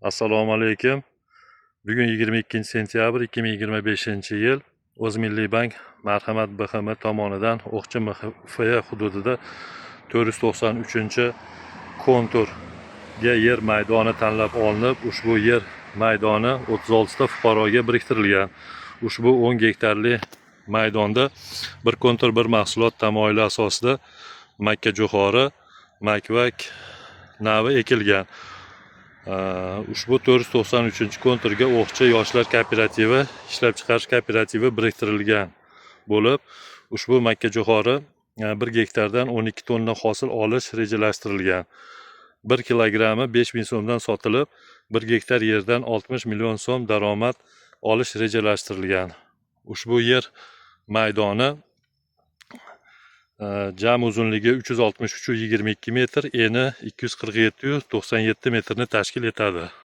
Assalomu alaykum. Bugun 22 sentyabr 2025-yil O'zmilliybank Marhamat BXM tomonidan O'qchi MXF hududida 493-konturga yer maydoni tanlab olinib, ushbu yer maydoni 36 ta fuqaroga biriktirilgan. Ushbu 10 gektarli maydonda bir kontur bir mahsulot tamoyili asosida makkajo'xori, makvak navi ekilgan. Ushbu 493-konturga O'qchi yoshlar kooperativi, ishlab chiqarish kooperativi biriktirilgan bo'lib, ushbu makkajo'xori 1 gektardan 12 tonna hosil olish rejalashtirilgan. 1 kilogrammi 5000 so'mdan sotilib, 1 gektar yerdan 60 million so'm daromad olish rejalashtirilgan. Ushbu yer maydoni jami uzunligi 363,22 metr, eni 247,97 metrni tashkil etadi.